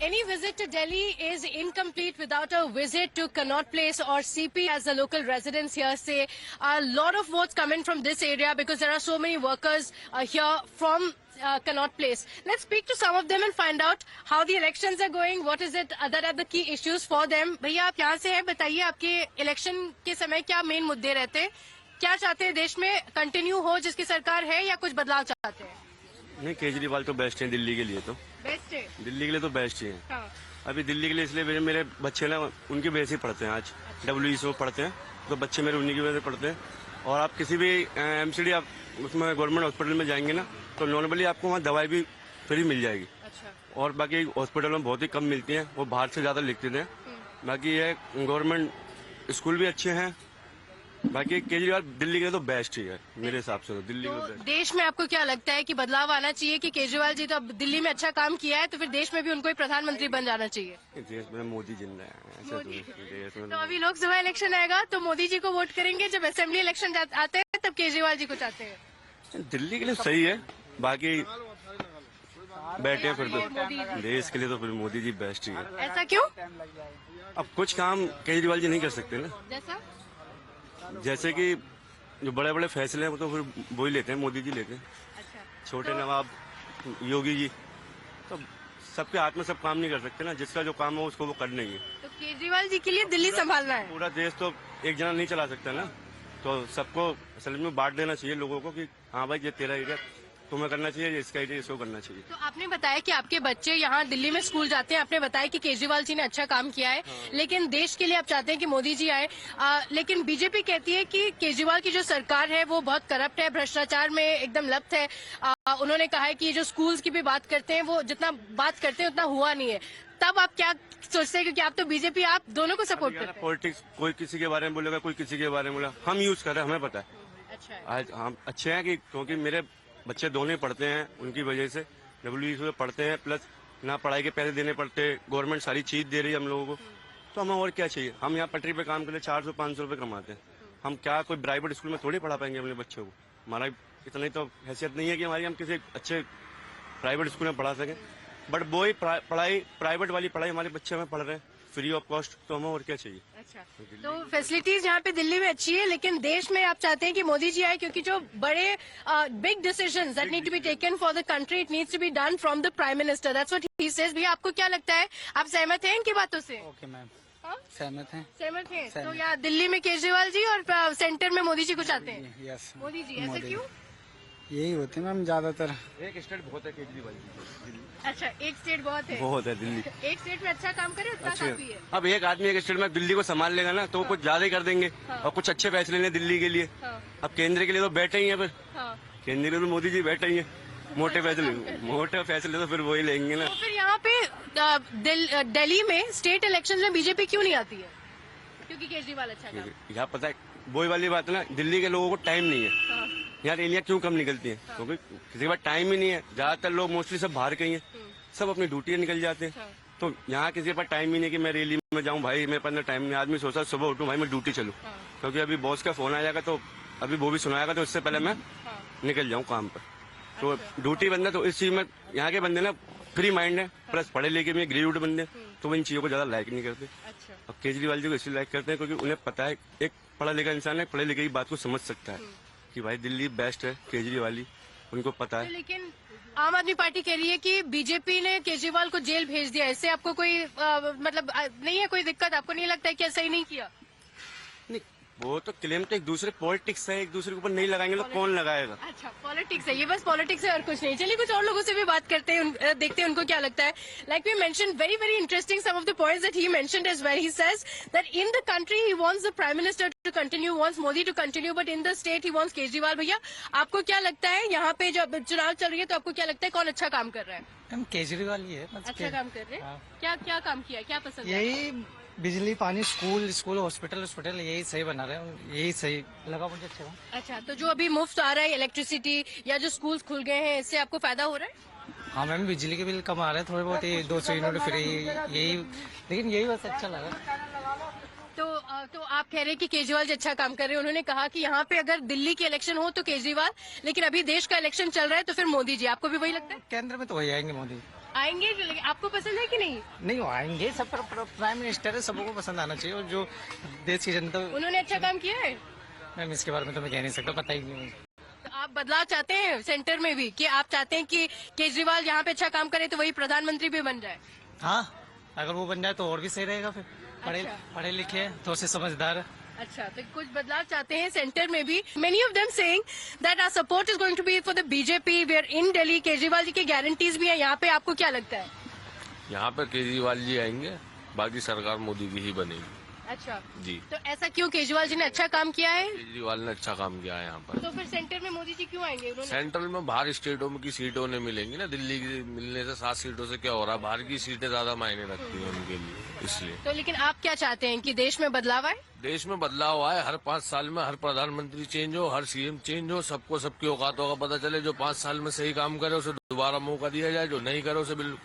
Any visit to Delhi is incomplete without a visit to Connaught Place or CP, as the local residents here say. A lot of votes come in from this area because there are so many workers here from Connaught Place. Let's speak to some of them and find out how the elections are going. What is it that are the key issues for them? भैया आप यहाँ से हैं, बताइए आपके election के समय क्या मेन मुद्दे रहते हैं? क्या चाहते हैं देश में कंटिन्यू हो जिसकी सरकार है, या कुछ बदलाव चाहते हैं? नहीं, केजरीवाल तो बेस्ट है दिल्ली के लिए, तो बेस्ट है दिल्ली के लिए तो बेस्ट ही है। हाँ। अभी दिल्ली के लिए इसलिए मेरे बच्चे ना उनकी वजह से पढ़ते हैं, आज WESO पढ़ते हैं, तो बच्चे मेरे उन्हीं की वजह से पढ़ते हैं। और आप किसी भी MCD आप उसमें गवर्नमेंट हॉस्पिटल में जाएंगे ना, तो नॉर्मली आपको वहाँ दवाई भी फ्री मिल जाएगी। अच्छा। और बाकी हॉस्पिटल में बहुत ही कम मिलती है, वो बाहर से ज्यादा लिखते थे। बाकी ये गवर्नमेंट स्कूल भी अच्छे हैं। बाकी केजरीवाल दिल्ली के तो बेस्ट ही है मेरे हिसाब से, तो दिल्ली तो को बेस्ट। देश में आपको क्या लगता है कि बदलाव आना चाहिए कि केजरीवाल जी तो अब दिल्ली में अच्छा काम किया है, तो फिर देश में भी उनको ही प्रधानमंत्री बन जाना चाहिए? देश में मोदी जिंदा है, ऐसा तो देश में। तो अभी लोकसभा इलेक्शन आएगा तो मोदी जी को वोट करेंगे, जब असेंबली इलेक्शन आते हैं तब केजरीवाल जी को चाहते हैं? दिल्ली के लिए सही है, बाकी बैठे फिर तो देश के लिए तो फिर मोदी जी बेस्ट ही है। ऐसा क्यों? अब कुछ काम केजरीवाल जी नहीं कर सकते ना, जैसे कि जो बड़े बड़े फैसले हैं वो तो फिर वही लेते हैं, मोदी जी लेते हैं। अच्छा। छोटे नवाब योगी जी, तो सबके हाथ में सब काम नहीं कर सकते ना, जिसका जो काम है उसको वो करना ही है। तो केजरीवाल जी के लिए दिल्ली संभालना है? पूरा देश तो एक जना नहीं चला सकता ना, तो सबको असल में बांट देना चाहिए लोगों को कि हाँ भाई ये तेरा एरिया तुम्हें करना चाहिए, इसका एरिया इसको करना चाहिए। तो आपने बताया कि आपके बच्चे यहाँ दिल्ली में स्कूल जाते हैं, आपने बताया कि केजरीवाल जी ने अच्छा काम किया है, लेकिन देश के लिए आप चाहते हैं कि मोदी जी आए। लेकिन बीजेपी कहती है कि केजरीवाल की जो सरकार है वो बहुत करप्ट है, भ्रष्टाचार में एकदम लप्त है। उन्होंने कहा है कि ये जो स्कूल्स की भी बात करते हैं वो जितना बात करते हैं उतना हुआ नहीं है। तब आप क्या सोचते हैं, क्योंकि आप तो बीजेपी, आप दोनों को सपोर्ट करते हैं? पॉलिटिक्स कोई किसी के बारे में बोलेगा, कोई किसी के बारे में बोलेगा, हम यूज कर रहे हैं, हमें पता है। अच्छा। आज हम अच्छे हैं कि क्योंकि मेरे बच्चे दोनों ही पढ़ते हैं, उनकी वजह से WESO पढ़ते हैं, प्लस ना पढ़ाई के पैसे देने पड़ते, गवर्नमेंट सारी चीज दे रही है हम लोगों को, तो हमें और क्या चाहिए? हम यहाँ पटरी पे काम करके 400-500 रुपए कमाते हैं, हम क्या कोई प्राइवेट स्कूल में थोड़ी पढ़ा पाएंगे अपने बच्चों को? हमारा इतना ही तो हैसियत नहीं है कि हमारी हम किसी अच्छे प्राइवेट स्कूल में पढ़ा सकें, बट वो ही पढ़ाई, प्राइवेट वाली पढ़ाई हमारे बच्चे हमें पढ़ रहे हैं फ्री ऑफ कॉस्ट, तो हमें और क्या चाहिए? अच्छा, तो फैसिलिटीज यहाँ पे दिल्ली में अच्छी है, लेकिन देश में आप चाहते हैं कि मोदी जी आए, क्योंकि जो बड़े big decisions that need to be taken for the country, it needs to be done from the prime minister, that's what he says. भैया आपको क्या लगता है, आप सहमत हैं इनकी बातों से? ओके मैम, सहमत हैं। सहमत हैं। तो यहाँ दिल्ली में केजरीवाल जी और सेंटर में मोदी जी को चाहते हैं? यस मोदी जी, ऐसा क्यों? यही होते मैम ज्यादातर। एक स्टेट बहुत है केजरीवाल जी। अच्छा, एक स्टेट बहुत है? बहुत है दिल्ली। एक स्टेट में अच्छा काम करे उतना काफी है। अब एक आदमी एक स्टेट में दिल्ली को संभाल लेगा ना, तो कुछ ज्यादा ही कर देंगे और कुछ अच्छे फैसले लें दिल्ली के लिए। अब केंद्र के लिए तो बैठे ही है, फिर केंद्र में तो मोदी जी बैठे ही है, मोटे फैसले तो फिर वही लेंगे ना। तो फिर यहाँ पे दिल्ली में स्टेट इलेक्शन में बीजेपी क्यों नहीं आती है? क्योंकि केजरीवाल अच्छा काम। यहाँ पता है वही वाली बात है ना, दिल्ली के लोगों को टाइम नहीं है। यार रैलियां क्यों कम निकलती हैं? क्योंकि किसी के पास टाइम ही नहीं है। ज्यादातर लोग मोस्टली सब बाहर के ही हैं, सब अपनी ड्यूटी निकल जाते हैं, तो यहाँ किसी के पास टाइम ही नहीं कि मैं रैली में जाऊँ। भाई मेरे पास टाइम नहीं। आदमी सोचता सुबह उठूँ भाई मैं ड्यूटी चलूँ, क्योंकि अभी बॉस का फोन आ जाएगा तो अभी वो भी सुनाएगा, तो इससे पहले मैं निकल जाऊँ काम पर। तो ड्यूटी बंदा, तो इस चीज में यहाँ के बंदे ना फ्री माइंड है, प्लस पढ़े लिखे में ग्रेजुएट बंदे, तो वो इन चीजों को ज्यादा लाइक नहीं करते। अब केजरीवाल जी को इसलिए लाइक करते हैं क्योंकि उन्हें पता है एक पढ़ा लिखा इंसान है, पढ़े लिखे की बात को समझ सकता है कि भाई दिल्ली बेस्ट है, केजरीवाल, उनको पता है। लेकिन आम आदमी पार्टी कह रही है कि बीजेपी ने केजरीवाल को जेल भेज दिया, इससे आपको कोई मतलब नहीं है कोई दिक्कत? आपको नहीं लगता है कि ऐसा ही नहीं किया? नहीं, वो तो क्लेम तो एक दूसरे पॉलिटिक्स है, एक दूसरे के ऊपर नहीं लगाएंगे तो कौन लगाएगा। अच्छा, पॉलिटिक्स है ये, बस पॉलिटिक्स है और कुछ नहीं। चलिए कुछ और लोगों से भी बात करते हैं, देखते हैं उनको क्या लगता है। Like we mention very very interesting some of the points that he mentioned as well. He says that in the country he wants the prime minister to continue, wants Modi to continue, but in the state he wants Kejriwal. भैया आपको क्या लगता है यहाँ पे जब चुनाव चल रही है तो आपको क्या लगता है कौन अच्छा काम कर रहा है? हम केजरीवाल ही है। अच्छा काम कर रहे हैं। क्या क्या काम किया, क्या पसंद है? यही बिजली पानी स्कूल हॉस्पिटल यही सही बना रहे हैं, यही सही लगा मुझे अच्छा। अच्छा, तो जो अभी मुफ्त आ रहा है इलेक्ट्रिसिटी या जो स्कूल्स खुल गए हैं, इससे आपको फायदा हो रहा है? हाँ मैम, बिजली के बिल कम आ रहे हैं थोड़े बहुत, ये 200 यूनिट फ्री, यही लेकिन यही बस अच्छा लगा। तो आप कह रहे हैं कि केजरीवाल जी अच्छा काम कर रहे हैं। उन्होंने कहा कि यहाँ पे अगर दिल्ली की इलेक्शन हो तो केजरीवाल, लेकिन अभी देश का इलेक्शन चल रहा है तो फिर मोदी जी। आपको भी वही लगता है? केंद्र में तो वही आएंगे मोदी। आएंगे, लेकिन आपको पसंद है कि नहीं? नहीं वो आएंगे, सब प्राइम मिनिस्टर है, सबको पसंद आना चाहिए। और जो देश की जनता, उन्होंने अच्छा काम किया है। मैम इसके बारे में तो मैं कह नहीं सकता, पता ही नहीं। तो आप बदलाव चाहते हैं सेंटर में भी, कि आप चाहते हैं कि केजरीवाल यहाँ पे अच्छा काम करे तो वही प्रधानमंत्री भी बन जाए? हाँ, अगर वो बन जाए तो और भी सही रहेगा। फिर पढ़े लिखे हैं, थोड़े से समझदार है। अच्छा, तो कुछ बदलाव चाहते हैं सेंटर में भी। Many of them saying that our support is going to be for the BJP, we are in Delhi. Kejriwal ji की गारंटीज भी है यहाँ पे, आपको क्या लगता है? यहाँ पे केजरीवाल जी आएंगे, बाकी सरकार मोदी की ही बनेगी। अच्छा जी, तो ऐसा क्यों? केजरीवाल जी ने अच्छा काम किया है। केजरीवाल ने अच्छा काम किया है यहाँ पर। तो फिर सेंटर में मोदी जी क्यों आएंगे? सेंट्रल में बाहर स्टेटों में की सीटों ने मिलेंगी ना, दिल्ली की मिलने से 7 सीटों से क्या हो रहा है, बाहर की सीटें ज्यादा मायने रखती हैं उनके लिए, इसलिए। तो लेकिन आप क्या चाहते हैं कि देश में बदलाव आए? देश में बदलाव आए, हर 5 साल में हर प्रधानमंत्री चेंज हो, हर सीएम चेंज हो, सबको सबकी औकातों का पता चले। जो 5 साल में सही काम करे उसे दोबारा मौका दिया जाए, जो नहीं करे उसे बिल्कुल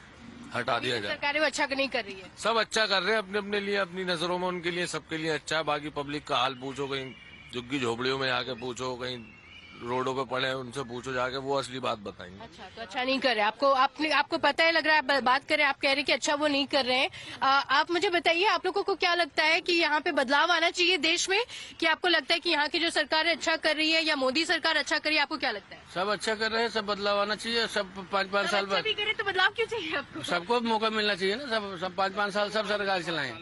हटा दिया जाए। सरकार वो अच्छा नहीं कर रही है। सब अच्छा कर रहे हैं अपने अपने लिए, अपनी नजरों में उनके लिए, सबके लिए अच्छा है। बाकी पब्लिक का हाल पूछो, कहीं झुग्गी झोपड़ियों में जाके पूछो, कहीं रोडों पे पड़े हैं उनसे पूछो जाके, वो असली बात बताएंगे। अच्छा, तो अच्छा नहीं कर रहे। आपको पता है, लग रहा है आप बात करें, आप कह रहे हैं कि अच्छा वो नहीं कर रहे हैं। आप मुझे बताइए, आप लोगों को क्या लगता है कि यहाँ पे बदलाव आना चाहिए देश में, कि आपको लगता है कि यहाँ की जो सरकार है अच्छा कर रही है या मोदी सरकार अच्छा कर रही है? आपको क्या लगता है? सब अच्छा कर रहे हैं, सब बदलाव आना चाहिए। सब 5-5 साल बाद भी करे तो बदलाव क्यों चाहिए आपको? सबको मौका मिलना चाहिए ना। सब 5-5 साल सब सरकार चलाएं।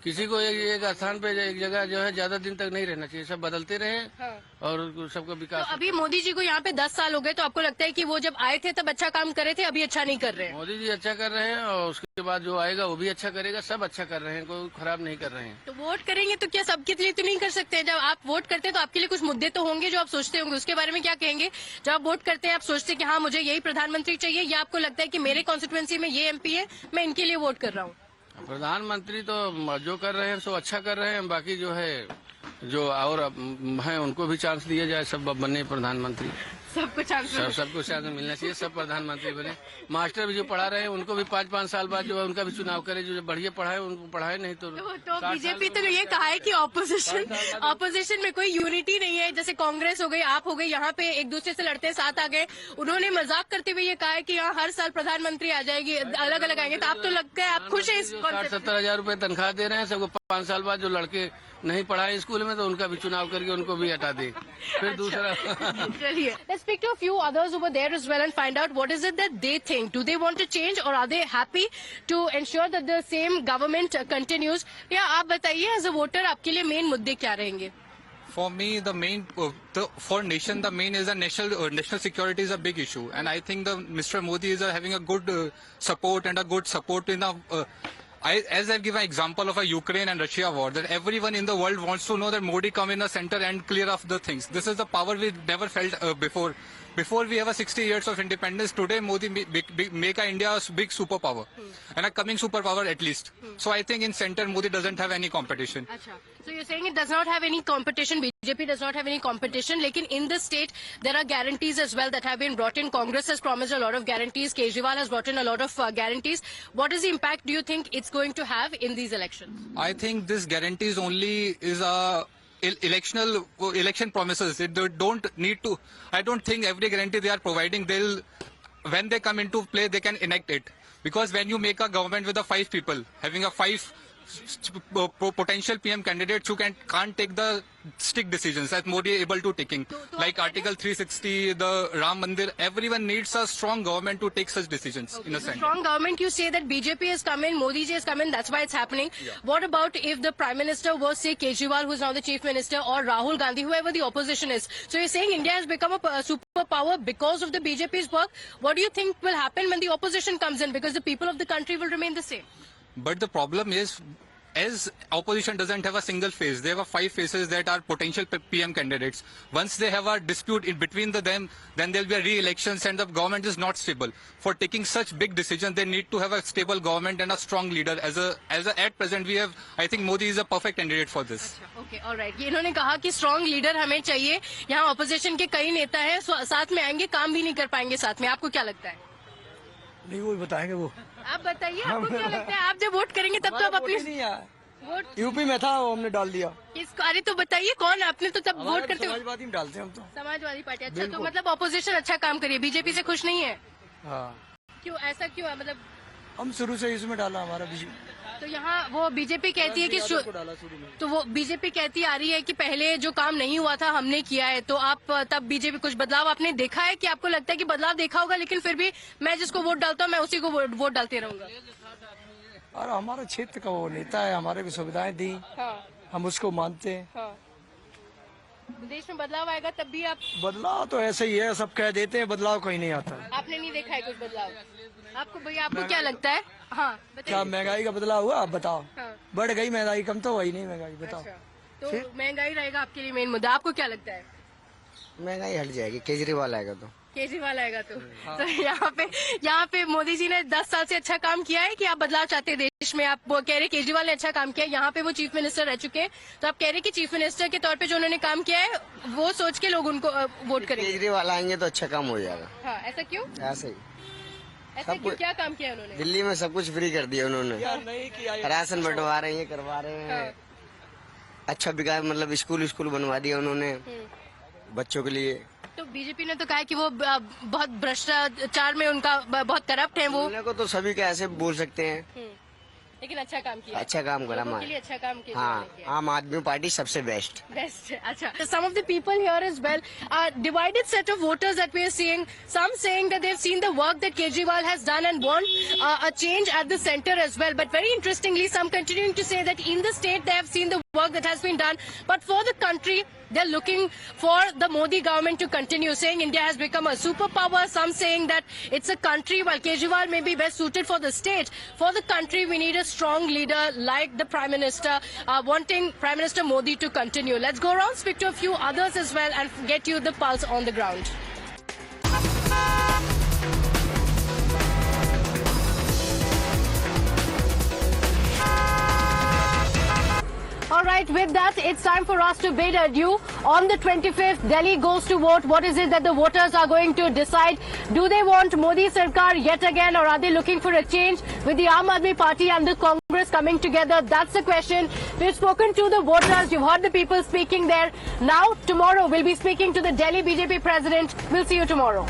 किसी को एक स्थान पे एक जगह जो है ज्यादा दिन तक नहीं रहना चाहिए, सब बदलते रहे। हाँ। और सबका विकास। तो अभी मोदी जी को यहाँ पे 10 साल हो गए, तो आपको लगता है कि वो जब आए थे तब अच्छा काम करे थे, अभी अच्छा नहीं कर रहे हैं? मोदी जी अच्छा कर रहे हैं और उसके बाद जो आएगा वो भी अच्छा करेगा। सब अच्छा कर रहे हैं, कोई खराब नहीं कर रहे हैं। तो वोट करेंगे तो क्या सबके लिए तो नहीं कर सकते? जब आप वोट करते हैं तो आपके लिए कुछ मुद्दे तो होंगे जो आप सोचते होंगे, उसके बारे में क्या कहेंगे? जब आप वोट करते हैं आप सोचते हैं कि हाँ मुझे यही प्रधानमंत्री चाहिए, या आपको लगता है कि मेरे कॉन्स्टिट्यूएंसी में ये MP है, मैं इनके लिए वोट कर रहा हूँ? प्रधानमंत्री तो जो कर रहे हैं सो अच्छा कर रहे हैं, बाकी जो है जो और हैं उनको भी चांस दिया जाए, सब बने प्रधानमंत्री। सबको चांस मिलना चाहिए, सब प्रधानमंत्री बने। मास्टर भी जो पढ़ा रहे हैं उनको भी 5-5 साल बाद जो है उनका भी चुनाव करे, जो बढ़िया पढ़ाए उनको पढ़ाए, नहीं तो बीजेपी तो ये कहा है कि ऑपोजिशन में कोई यूनिटी नहीं है। जैसे कांग्रेस हो गई, आप हो गई, यहाँ पे एक दूसरे से लड़ते साथ आ गए। उन्होंने मजाक करते हुए ये कहा है कि यहाँ हर साल प्रधानमंत्री आ जाएगी, अलग अलग आएंगे। तो आप तो लगता है आप खुश है? 60-70 हजार रूपये तनख्वाह दे रहे हैं सबको। 5 साल बाद जो लड़के नहीं पढ़ाए स्कूल में तो उनका भी चुनाव करके उनको भी हटा दे, फिर दूसरा। चलिए, let's speak to a few others over there as well and find out what is it that they think. Do they want to change or are they happy to ensure that the same government continues? या आप बताइए, as a voter आपके लिए main मुद्दे क्या रहेंगे? For me, the main for nation, the main is the national security is a big issue, and I think Mr. Modi is having a good support and a good support in the. As I give an example of a Ukraine and Russia war, that everyone in the world wants to know that Modi come in the center and clear off the things. This is the power we never felt before. Before we have a 60 years of independence, today Modi make India a big superpower and a coming superpower at least. So I think in center Modi doesn't have any competition. Achha. So you're saying it does not have any competition. BJP does not have any competition. Lekin in the state there are guarantees as well that have been brought in. Congress has promised a lot of guarantees. Kejriwal has brought in a lot of guarantees. What is the impact do you think it's going to have in these elections? I think this guarantees only is a election promises. They don't need to. I don't think every guarantee they are providing, when they come into play, they can enact it. Because when you make a government with 5 people, having a 5 potential PM candidates who can't take the stick decisions that Modi is able to taking. Like Article 360, the Ram Mandir, everyone needs a strong government to take such decisions in a sense. Strong government, you say that BJP has come in, Modi ji has come in, that's why it's happening. Yeah. What about if the Prime Minister was, say, Kejriwal, who is now the Chief Minister, or Rahul Gandhi, whoever the opposition is? So you're saying India has become a superpower because of the BJP's work. What do you think will happen when the opposition comes in? Because the people of the country will remain the same. But the problem is, as opposition doesn't have a single face, they have 5 faces that are potential PM candidates. Once they have a dispute in between them, then there'll be a re-elections and the government is not stable. For taking such big decisions, they need to have a stable government and a strong leader. At present, we have, I think Modi is a perfect candidate for this. Okay, all right. ये इन्होंने कहा कि strong leader हमें चाहिए. यहाँ opposition के कई नेता हैं, साथ में आएंगे, काम भी नहीं कर पाएंगे साथ में. आपको क्या लगता है? नहीं, वो बताएंगे वो. आप बताइए, आपको क्या लगता है? आप जब वोट करेंगे तब तो आप अपनी वोट यूपी में था, वो हमने डाल दिया. किसको? अरे तो बताइए कौन? आपने तो तब वोट करते हो. समाजवादी में डालते हैं हम तो. समाजवादी पार्टी. अच्छा, तो मतलब ऑपोजिशन अच्छा काम करिए, बीजेपी से खुश नहीं है? हाँ. क्यों, ऐसा क्यों है? मतलब हम शुरू से इसमें डाला हमारा बीजेपी. तो यहाँ वो बीजेपी कहती है कि तो वो बीजेपी कहती आ रही है कि पहले जो काम नहीं हुआ था हमने किया है. तो आप तब बीजेपी कुछ बदलाव आपने देखा है कि आपको लगता है कि बदलाव देखा होगा, लेकिन फिर भी मैं जिसको वोट डालता हूँ मैं उसी को वोट डालते रहूंगा? और हमारा क्षेत्र का वो नेता है, हमारे भी सुविधाएं दी. हाँ. हम उसको मानते हैं. हाँ. देश में बदलाव आएगा तब भी आप? बदलाव तो ऐसे ही है, सब कह देते हैं, बदलाव कहीं नहीं आता. आपने नहीं देखा है कुछ बदलाव? आपको भैया, आपको क्या लगता है? हाँ, क्या महंगाई का बदलाव हुआ? आप बताओ. हाँ. बढ़ गई महंगाई, कम तो वही नहीं महंगाई. बताओ. तो महंगाई रहेगा आपके लिए मेन मुद्दा. आपको क्या लगता है? महंगाई हट जाएगी, केजरीवाल आएगा तो. केजरीवाल आएगा तो. तो यहाँ पे मोदी जी ने 10 साल से अच्छा काम किया है कि आप बदलाव चाहते हैं देश में? आप वो कह रहे केजरीवाल ने अच्छा काम किया, यहाँ पे वो चीफ मिनिस्टर रह चुके हैं, तो आप कह रहे कि चीफ मिनिस्टर के तौर पे जो उन्होंने काम किया है वो सोच के लोग उनको वोट करेंगे? केजरीवाल आएंगे तो अच्छा काम हो जाएगा. हाँ, ऐसा क्यों? ऐसे ही. ऐसा क्यों? क्या काम किया उन्होंने? दिल्ली में सब कुछ फ्री कर दिया उन्होंने. राशन बंटवा रहे हैं, करवा रहे हैं. अच्छा विकास, मतलब स्कूल बनवा दिया उन्होंने बच्चों के लिए. तो बीजेपी ने तो कहा कि वो बहुत भ्रष्टाचार में उनका बहुत करप्ट है. वो को तो सभी का ऐसे बोल सकते हैं, लेकिन अच्छा काम किया. अच्छा काम करा हमारे. अच्छा काम किया. हाँ, आम आदमी पार्टी सबसे बेस्ट. अच्छा. Some of the people here as well are divided set of voters that we are seeing. Some saying that they've seen the work that Kejriwal has done and want a change at the center as well. But very interestingly, some continuing to say that in the state they have seen the work that has been done, but for the country they're looking for the Modi government to continue, saying India has become a superpower. Some saying that it's a country, while Kejriwal may be best suited for the state, for the country we need a strong leader like the Prime Minister, wanting Prime Minister Modi to continue. Let's go around, speak to a few others as well and get you the pulse on the ground. All right, with that, it's time for us to bid adieu. On the 25th, Delhi goes to vote. What is it that the voters are going to decide? Do they want Modi Sarkar yet again, or are they looking for a change with the Aam Aadmi Party and the Congress coming together? That's the question. We've spoken to the voters. You've heard the people speaking there. Now, tomorrow, we'll be speaking to the Delhi BJP president. We'll see you tomorrow.